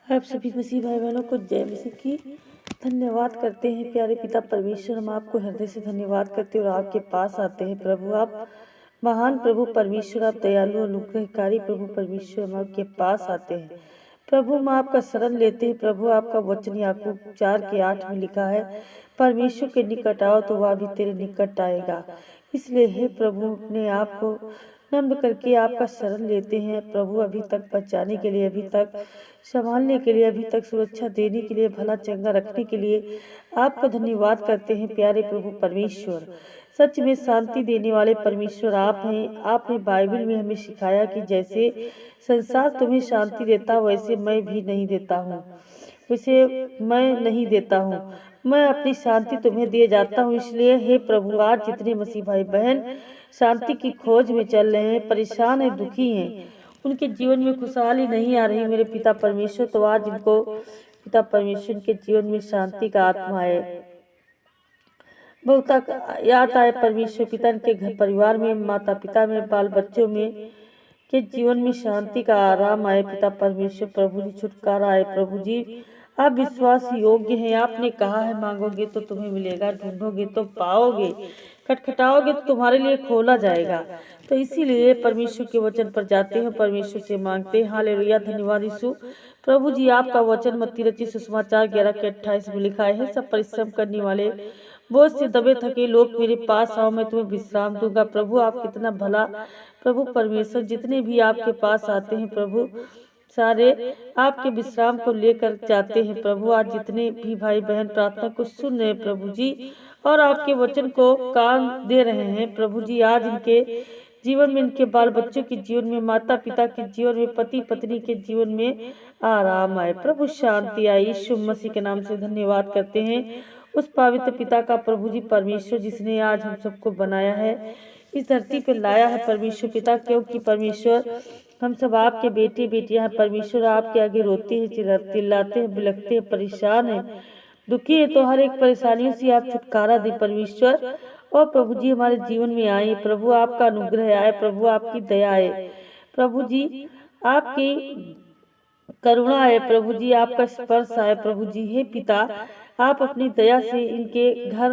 आप सभी मसीह भाई बहनों को जय मसीह की धन्यवाद करते हैं। प्यारे पिता परमेश्वर, हम आपको हृदय से धन्यवाद करते हैं और आपके पास आते हैं। प्रभु आप महान, प्रभु परमेश्वर आप दयालु अनुग्रहकारी प्रभु परमेश्वर, हम आपके पास आते हैं। प्रभु हम आपका शरण लेते हैं। प्रभु आपका वचन याकूब 4:8 में लिखा है, परमेश्वर के निकट आओ तो वह भी तेरे निकट आएगा। इसलिए हे प्रभु, अपने आप को नम्र करके आपका शरण लेते हैं। प्रभु अभी तक बचाने के लिए, अभी तक संभालने के लिए, अभी तक सुरक्षा देने के लिए, भला चंगा रखने के लिए आपका धन्यवाद करते हैं। प्यारे प्रभु परमेश्वर, सच में शांति देने वाले परमेश्वर आप हैं। आपने बाइबल में हमें सिखाया कि जैसे संसार तुम्हें शांति देता वैसे मैं भी नहीं देता हूँ, वैसे मैं नहीं देता हूँ, मैं अपनी शांति तुम्हें दिए जाता हूँ। इसलिए हे प्रभु, आज जितने मसीह भाई बहन शांति की खोज में चल रहे हैं, परेशान हैं, दुखी हैं, उनके जीवन में खुशहाली नहीं आ रही मेरे पिता परमेश्वर, तो आज इनको पिता परमेश्वर के जीवन में शांति का आत्मा है, बहुत याद आए परमेश्वर पिता के घर परिवार में, माता पिता में, बाल बच्चों में के जीवन में शांति का आराम आए। पिता परमेश्वर प्रभु जी छुटकारा आए। प्रभु जी आप विश्वास योग्य हैं। आपने कहा है मांगोगे तो तुम्हें मिलेगा, ढूंढोगे तो पाओगे, खटखटाओगे तो तुम्हारे लिए खोला जाएगा। तो इसीलिए परमेश्वर के वचन पर जाते हैं, परमेश्वर से मांगते हैं। हालेलुया, धन्यवाद यीशु। प्रभु जी आपका वचन मत्ती रचित सुसमाचार 11:28 में लिखा है, सब परिश्रम करने वाले बोझ से दबे थके लोग मेरे पास आओ, मैं तुम्हें विश्राम दूंगा। प्रभु आप कितना भला प्रभु परमेश्वर, जितने भी आपके पास आते हैं प्रभु सारे आपके विश्राम को लेकर जाते हैं। प्रभु आज जितने भी भाई बहन प्रार्थना को सुन रहे हैं प्रभु जी, और आपके वचन को कान दे रहे हैं प्रभु जी, आज इनके जीवन में, इनके बाल बच्चों के जीवन में, माता पिता के जीवन में, पति पत्नी के जीवन में आराम आए प्रभु, शांति आए। यीशु मसीह के नाम से धन्यवाद करते हैं उस पवित्र पिता का प्रभु जी परमेश्वर, जिसने आज हम सबको बनाया है, इस धरती पे लाया है परमेश्वर पिता, क्योंकि परमेश्वर हम सब आपके बेटे बेटियां हैं। परमेश्वर आपके आगे रोते हैं, चिल्लाते हैं, बिलखते हैं, परेशान हैं, दुखी है, तो हर एक परेशानियों से आप छुटकारा दे परमेश्वर। और प्रभु जी हमारे जीवन में आए प्रभु, आपका अनुग्रह आए प्रभु, आपकी दया आए प्रभु जी, आपकी करुणा है प्रभु जी, आपका स्पर्श आए प्रभु जी। हे पिता, आप अपनी दया से इनके घर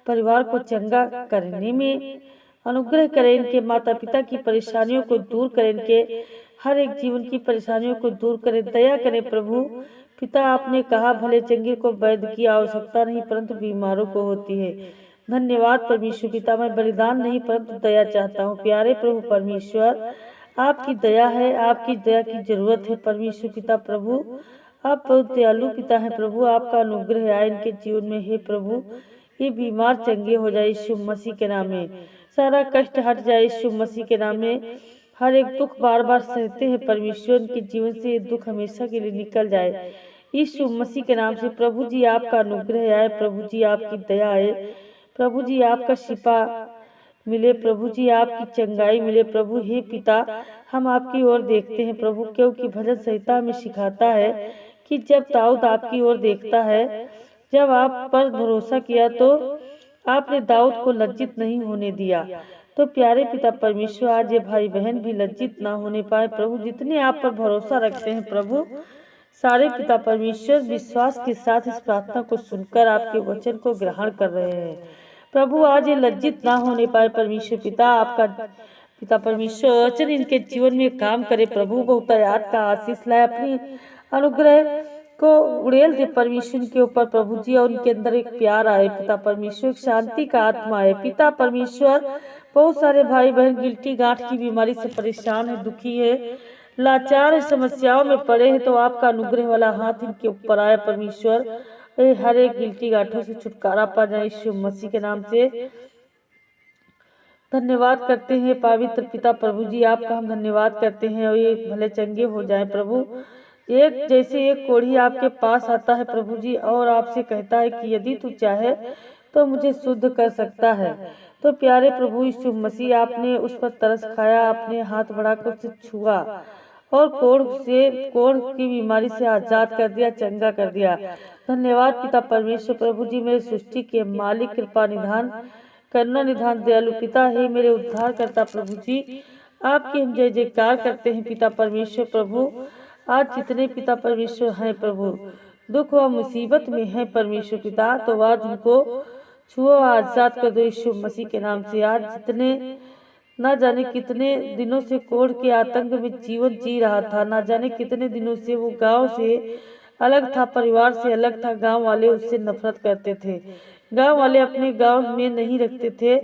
परिवार को चंगा करने में अनुग्रह करें, इनके माता पिता की परेशानियों को दूर करें, इनके हर एक जीवन की परेशानियों को दूर करें, दया करें प्रभु पिता। आपने कहा भले चंगे को वैद्य की आवश्यकता नहीं परंतु बीमारों को होती है। धन्यवाद परमेश्वर पिता, मैं बलिदान नहीं परंतु दया चाहता हूँ। प्यारे प्रभु परमेश्वर, आपकी दया है, आपकी दया की जरूरत है परमेश्वर पिता। प्रभु आप बहुत दयालु पिता है प्रभु, आपका अनुग्रह आए इनके जीवन में। हे प्रभु, ये बीमार चंगे हो जाए यीशु मसीह के नाम में, सारा कष्ट हट जाए यीशु मसीह के नाम में। हर एक दुख बार बार सहते हैं परमेश्वर, इनके जीवन से ये दुख हमेशा के लिए निकल जाए यीशु मसीह के नाम से। प्रभु जी आपका अनुग्रह आए प्रभु जी, आपकी दया आए प्रभु जी, आपका शिफा मिले प्रभु जी, आपकी चंगाई मिले प्रभु। हे पिता, हम आपकी ओर देखते हैं प्रभु, क्योंकि भजन संहिता में सिखाता है कि जब दाऊद आपकी ओर देखता है, जब आप पर भरोसा किया तो आपने दाऊद को लज्जित नहीं होने दिया। तो प्यारे पिता परमेश्वर, आज ये भाई बहन भी लज्जित ना होने पाए प्रभु, जितने आप पर भरोसा रखते हैं प्रभु सारे पिता परमेश्वर विश्वास के साथ इस प्रार्थना को सुनकर आपके वचन को ग्रहण कर रहे हैं प्रभु। आज ये लज्जित ना होने पाए परमेश्वर पिता, आपका पिता परमेश्वर वचन इनके जीवन में काम करे प्रभु, बहुतायात का आशीष लाए, अपनी अनुग्रह को उड़ेल दे परमेश्वर के ऊपर प्रभु जी, और उनके अंदर एक प्यार आए पिता परमेश्वर, शांति का आत्मा आए पिता परमेश्वर। बहुत सारे भाई बहन गिल्टी गांठ की बीमारी से परेशान है, दुखी है, लाचार समस्याओं में पड़े हैं, तो आपका अनुग्रह वाला हाथ इनके ऊपर आए परमेश्वर, हर एक गिल्टी गांठों से छुटकारा पा जाए यीशु मसीह के नाम से। धन्यवाद करते हैं पवित्र पिता प्रभु जी, आपका हम धन्यवाद करते हैं, और ये भले चंगे हो जाए प्रभु। एक जैसे एक कोढ़ी आपके पास आता है प्रभु जी, और आपसे कहता है कि यदि तू चाहे तो मुझे शुद्ध कर सकता है। तो प्यारे प्रभु यीशु मसीह, आपने उस पर तरस खाया, आपने हाथ बढ़ाकर उसे छुआ और कोढ़ की बीमारी से आजाद कर दिया, चंगा कर दिया। धन्यवाद पिता परमेश्वर। प्रभु जी मेरे सृष्टि के मालिक, कृपा निधान करना निधान दयालु पिता है, मेरे उद्धार करता प्रभु जी, आपकी हम जय जयकार करते हैं पिता परमेश्वर। प्रभु आज जितने पिता परमेश्वर हैं प्रभु दुख व मुसीबत में है परमेश्वर पिता, तो आज उनको छुओ, आजाद कर दो यीशु मसीह के नाम से। आज जितने ना जाने कितने दिनों से कोढ़ के आतंक में जीवन जी रहा था, ना जाने कितने दिनों से वो गांव से अलग था, परिवार से अलग था, गांव वाले उससे नफरत करते थे, गांव वाले अपने गांव में नहीं रखते थे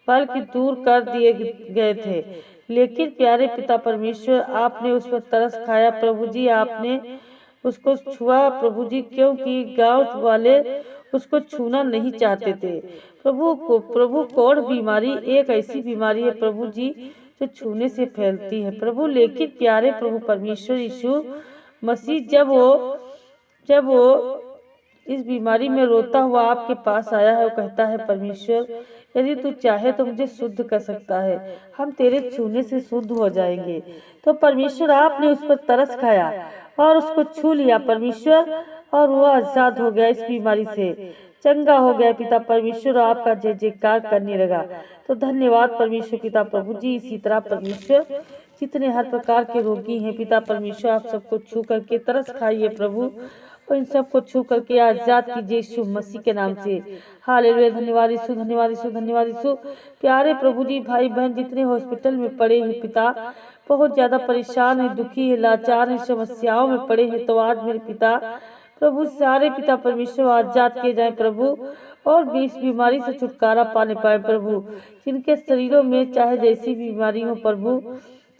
बल्कि दूर कर दिए गए थे। लेकिन प्यारे पिता परमेश्वर, आपने उस पर तरस खाया प्रभु जी, आपने उसको छुआ प्रभु जी, क्योंकि गांव वाले उसको छूना नहीं चाहते थे। प्रभु कोढ़ बीमारी एक ऐसी बीमारी है प्रभु जी जो छूने से फैलती है प्रभु। लेकिन प्यारे प्रभु परमेश्वर यीशु मसीह जब वो इस बीमारी में रोता हुआ आपके पास आया है, वो कहता है परमेश्वर यदि तू चाहे तो मुझे शुद्ध कर सकता है, हम तेरे छूने से शुद्ध हो जाएंगे। तो परमेश्वर आपने उस पर तरस खाया और उसको छू लिया परमेश्वर, और वो आजाद हो गया, इस बीमारी से चंगा हो गया पिता परमेश्वर, आपका जय जयकार करने लगा। तो धन्यवाद परमेश्वर पिता प्रभु जी। इसी तरह परमेश्वर जितने हर प्रकार के रोगी हैं पिता परमेश्वर, आप सबको छू करके तरस खाइए प्रभु, और इन सबको छू करके आजाद कीजिए यीशु मसीह के नाम से। हालेलुया, धन्यवाद यीशु, धन्यवाद यीशु, धन्यवाद यीशु। प्यारे प्रभु जी, भाई बहन जितने हॉस्पिटल में पड़े हैं पिता, बहुत ज्यादा परेशान है, दुखी है, लाचार है, समस्याओं में पड़े हैं, तो आज मेरे पिता प्रभु सारे पिता परमेश्वर आजाद किए जाए प्रभु, और इस बीमारी से छुटकारा पाने पाए प्रभु। जिनके शरीरों में चाहे जैसी बीमारी हो प्रभु,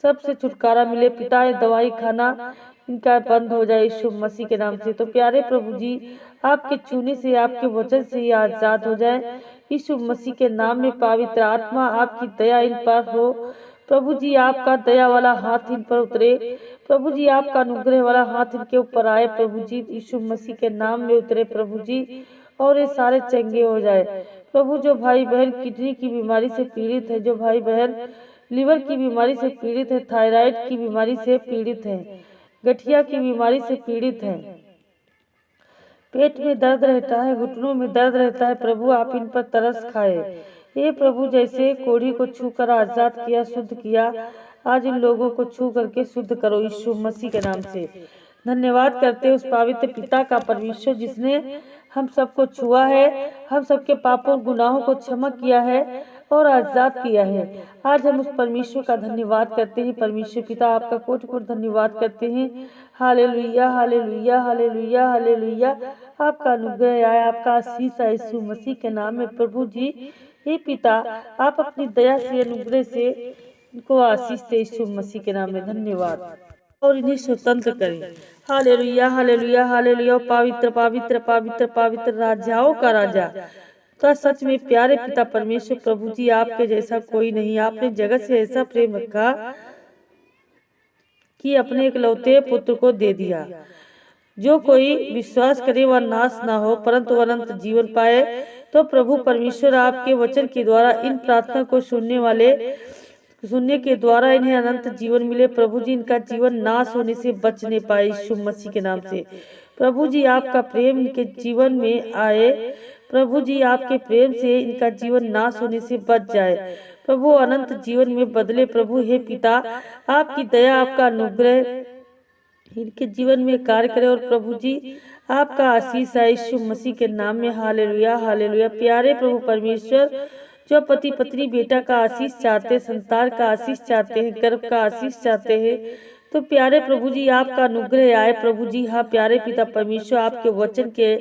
सबसे छुटकारा मिले पिता, ये दवाई खाना इनका बंद हो जाए यीशु मसीह के नाम से। तो प्यारे प्रभु जी, आपके छूने से, आपके वचन से ये आजाद हो जाए यीशु मसीह के नाम में। पवित्र आत्मा आपकी दया इन पर हो प्रभु जी, आपका दया वाला हाथ इन पर उतरे प्रभु जी, आपका अनुग्रह वाला हाथ इनके ऊपर आए प्रभु जी, यीशु मसीह के नाम में उतरे प्रभु जी, और ये सारे चंगे हो जाए प्रभु। जो भाई बहन किडनी की बीमारी से पीड़ित है, जो भाई बहन लीवर की बीमारी से पीड़ित है, थायराइड की बीमारी से पीड़ित है, गठिया की बीमारी से पीड़ित है, पेट में दर्द रहता है, घुटनों में दर्द रहता है प्रभु, आप इन पर तरस खाए हे प्रभु। जैसे कोढ़ी को छू कर आजाद किया, शुद्ध किया, आज इन लोगों को छू करके शुद्ध करो यीशु मसीह के नाम से। धन्यवाद करते उस पवित्र पिता का परमेश्वर, जिसने हम सबको छुआ है, हम सबके पापों गुनाहों को क्षमा किया है और आजाद किया है। आज हम उस परमेश्वर का धन्यवाद करते हैं परमेश्वर पिता, आपका कोटि कोटि धन्यवाद करते हैं। Hallelujah, hallelujah, hallelujah, hallelujah. आपका अनुग्रह आए, आपका आशीष आए यीशु मसीह के नाम में प्रभु जी। हे पिता, आप अपनी दया से, अनुग्रह से इनको आशीष दे यीशु मसीह के नाम में। धन्यवाद, और इन्हें स्वतंत्र करें। Hallelujah, hallelujah, hallelujah. पवित्र पवित्र पवित्र पवित्र राजाओं का राजा, तो सच में प्यारे पिता परमेश्वर प्रभु जी, आपके जैसा कोई नहीं। आपने जगत से ऐसा प्रेम रखा कि अपने इकलौते पुत्र को दे दिया, जो कोई विश्वास करे वह नाश ना हो परंतु अनंत जीवन पाए। तो प्रभु परमेश्वर, आपके वचन के द्वारा इन प्रार्थना को सुनने के द्वारा इन्हें अनंत जीवन मिले प्रभु जी, इनका जीवन नाश होने से बच नहीं पाए यीशु मसीह के नाम से। प्रभु जी, आपका प्रेम इनके जीवन में आए प्रभु जी, आपके प्रेम से इनका जीवन नाश होने से बच जाए प्रभु, अनंत जीवन में बदले प्रभु। हे पिता, आपकी दया, आपका अनुग्रह इनके जीवन में कार्य करे, और प्रभु जी आपका आशीष आए यीशु मसीह के नाम में। Hallelujah, hallelujah. प्यारे प्रभु परमेश्वर, जो पति पत्नी बेटा का आशीष चाहते हैं, संतान का आशीष चाहते हैं, गर्भ का आशीष चाहते हैं, तो प्यारे प्रभु जी आपका अनुग्रह आए प्रभु जी। हाँ प्यारे पिता परमेश्वर, आपके वचन के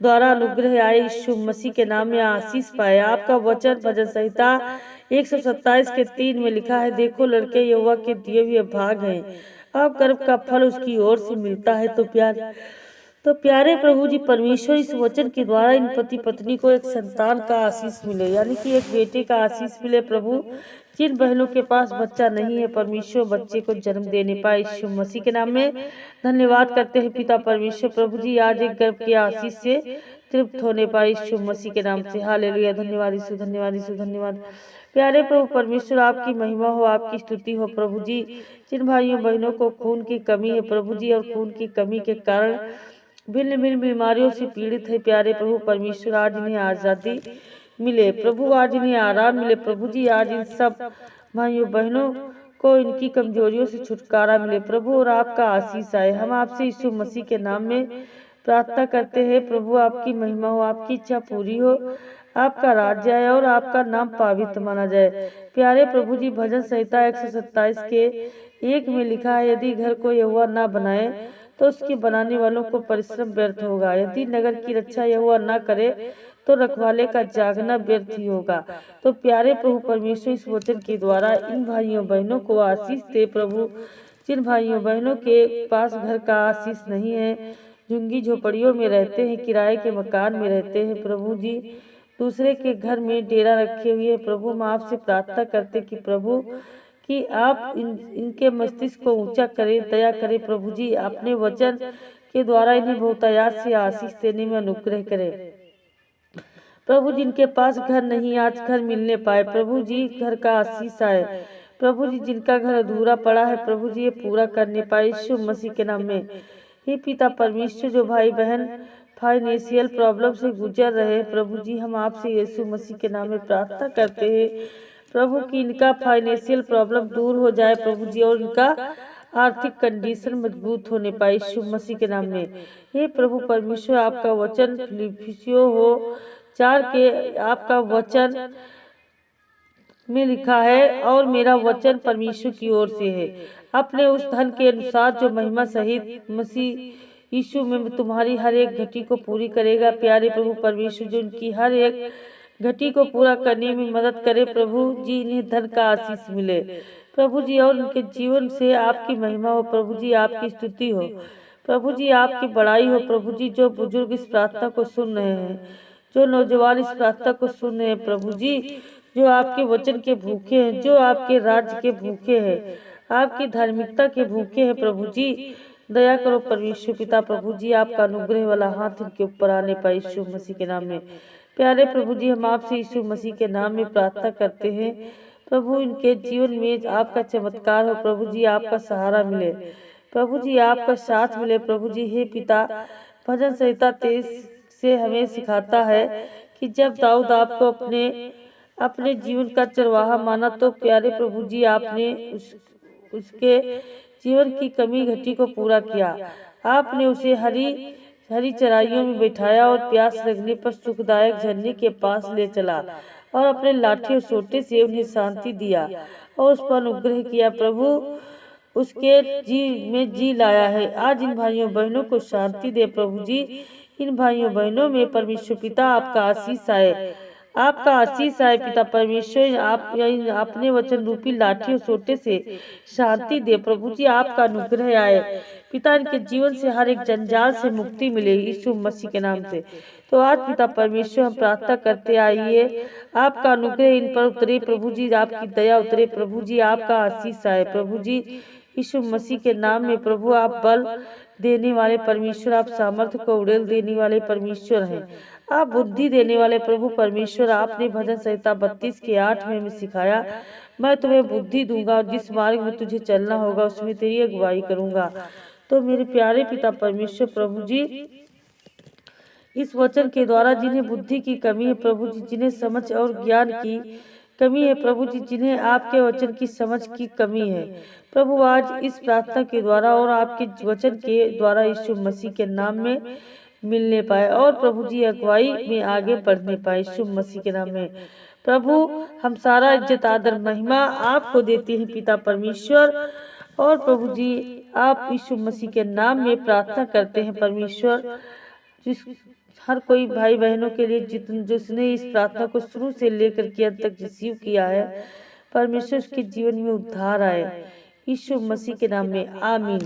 द्वारा अनुग्रह आए यीशु मसीह के नाम में आशीष पाए। आपका वचन भजन संहिता 127 के 3 में लिखा है, देखो लड़के यहोवा के दिए हुए भाग हैं, अब गर्भ का फल उसकी ओर से मिलता है। तो प्यारे प्रभु जी परमेश्वर, इस वचन के द्वारा इन पति पत्नी को एक संतान का आशीष मिले, यानी कि एक बेटे का आशीष मिले प्रभु। जिन बहनों के पास बच्चा नहीं है परमेश्वर, बच्चे को जन्म देने पाए यीशु मसीह के नाम में। धन्यवाद करते हैं पिता परमेश्वर प्रभु जी, आज एक गर्भ के आशीष से तृप्त होने पाए यीशु मसीह के नाम से। हालेलुया, धन्यवाद यीशु, धन्यवाद यीशु, धन्यवाद। प्यारे प्रभु परमेश्वर, आपकी महिमा हो, आपकी स्तुति हो प्रभु जी। जिन भाइयों बहनों को खून की कमी है प्रभु जी, और खून की कमी के कारण भिन्न भिन्न बीमारियों से पीड़ित है, प्यारे प्रभु परमेश्वर, आज इन्हें आज़ादी मिले प्रभु, आज इन्हें आराम मिले प्रभु जी। आज इन सब भाइयों बहनों को इनकी कमजोरियों से छुटकारा मिले प्रभु, और आपका आशीष आए। हम आपसे यीशु मसीह के नाम में प्रार्थना करते हैं प्रभु, आपकी महिमा हो, आपकी इच्छा पूरी हो, आपका राज्य आए और आपका नाम पवित्र माना जाए। प्यारे प्रभु जी, भजन संहिता 127 के 1 में लिखा है, यदि घर को यहोवा ना बनाए तो उसके बनाने वालों को परिश्रम व्यर्थ होगा। यदि नगर की रक्षा यहोवा ना करे तो रखवाले का जागना व्यर्थ ही होगा। तो प्यारे प्रभु परमेश्वर, इस वचन के द्वारा इन भाइयों बहनों को आशीष दे प्रभु, जिन भाइयों बहनों के पास घर का आशीष नहीं है, झुग्गी झोपड़ियों में रहते हैं, किराए के मकान में रहते हैं प्रभु जी, दूसरे के घर में डेरा रखे हुए प्रभु, हम आपसे प्रार्थना करते कि प्रभु कि आप इनके मस्तिष्क को ऊंचा करें, दया करें प्रभु जी, अपने वचन के द्वारा इन्हें बहुतायात से आशीष देने में अनुग्रह करें प्रभु। जिनके पास घर नहीं, आज घर मिलने पाए प्रभु जी, घर का आशीष आए प्रभु जी। जिनका घर अधूरा पड़ा है प्रभु जी, ये पूरा करने पाए यीशु मसीह के नाम में। हे पिता परमेश्वर, जो भाई बहन फाइनेंशियल प्रॉब्लम से गुजर रहे हैं प्रभु जी, हम आपसे यीशु मसीह के नाम में प्रार्थना करते हैं प्रभु कि इनका फाइनेंशियल प्रॉब्लम दूर हो जाए प्रभु जी, और इनका आर्थिक कंडीशन मजबूत होने पाए यीशु मसीह के नाम में। हे प्रभु परमेश्वर, आपका वचन फिलिप्पियों 4 के आपका वचन में लिखा है, और मेरा वचन परमेश्वर की ओर से है, अपने उस धन के अनुसार जो महिमा सहित मसीह यीशु में तुम्हारी हर एक घटी को पूरी करेगा। प्यारे प्रभु परमेश्वर, जो उनकी हर एक घटी को पूरा करने में मदद करे प्रभु जी, इन्हें धन का आशीष मिले प्रभु जी, और उनके जीवन से आपकी महिमा हो प्रभु जी, आपकी स्तुति हो प्रभु जी, आपकी बड़ाई हो प्रभु जी। जो बुजुर्ग इस प्रार्थना को सुन रहे हैं, जो नौजवान इस प्रार्थना को सुन रहे हैं प्रभु जी, जो आपके वचन के भूखे हैं, जो आपके राज्य के भूखे हैं, आपकी धार्मिकता के भूखे हैं प्रभु जी, दया करो परमेश्वर पिता प्रभु जी, आपका अनुग्रह वाला हाथ इनके ऊपर आने पाए यीशु मसीह के नाम में। प्यारे प्रभु जी, हम आपसे यीशु मसीह के नाम में प्रार्थना करते हैं प्रभु, इनके जीवन में आपका चमत्कार हो प्रभु जी, आपका सहारा मिले प्रभु जी, आपका साथ मिले प्रभु जी। हे पिता, भजन संहिता 23 से हमें सिखाता है कि जब दाऊद आपको अपने जीवन का चरवाहा माना, तो प्यारे प्रभु जी, आपने उसके जीवन की कमी घटी को पूरा किया। आपने उसे हरी चराइयों में बैठाया और प्यास लगने पर सुखदायक झरने के पास ले चला, और अपने लाठी और सोटे से उन्हें शांति दिया और उस पर अनुग्रह किया प्रभु, उसके जी लाया है। आज इन भाइयों बहनों को शांति दे प्रभु जी, इन भाइयों बहनों में परमेश्वर पिता आपका आशीष आए, आपका आशीष आए पिता परमेश्वर। आप अपने वचन रूपी लाठी और सोटे से शांति दे प्रभु जी, आपका अनुग्रह आए पिता, इनके जीवन से हर एक जंजाल से मुक्ति मिले यीशु मसीह के नाम से। तो आज पिता परमेश्वर, हम प्रार्थना करते आइए, आपका अनुग्रह इन पर उतरे प्रभु जी, आपकी दया उतरे प्रभु जी, आपका आशीष आए प्रभु जी, यीशु मसीह के नाम में प्रभु। आप बल देने वाले परमेश्वर, आप सामर्थ्य को उड़ेल देने वाले परमेश्वर हैं, आप बुद्धि देने वाले प्रभु परमेश्वर। आपने भजन संहिता 32 के 8 में सिखाया, मैं तुम्हें बुद्धि दूंगा और जिस मार्ग में तुझे चलना होगा उसमें तेरी अगुवाई करूंगा। तो मेरे प्यारे पिता परमेश्वर प्रभु जी, इस वचन के द्वारा जिन्हें बुद्धि की कमी है प्रभु जी, जिन्हें समझ और ज्ञान की कमी है प्रभु जी, जिन्हें आपके वचन की समझ की कमी है प्रभु, आज इस प्रार्थना के द्वारा और आपके वचन के द्वारा यीशु मसीह के नाम में मिलने पाए, और प्रभु जी अगुवाई में आगे बढ़ने पाए यीशु मसीह के नाम में प्रभु। हम सारा इज्जत आदर महिमा आपको देते हैं पिता परमेश्वर, और प्रभु जी आप यीशु मसीह के नाम में प्रार्थना करते हैं परमेश्वर। जिस हर कोई भाई बहनों के लिए जिसने इस प्रार्थना को शुरू से लेकर के अंत तक रिसीव किया है परमेश्वर, उसके जीवन में उद्धार आए यीशु मसीह के नाम में, आमीन।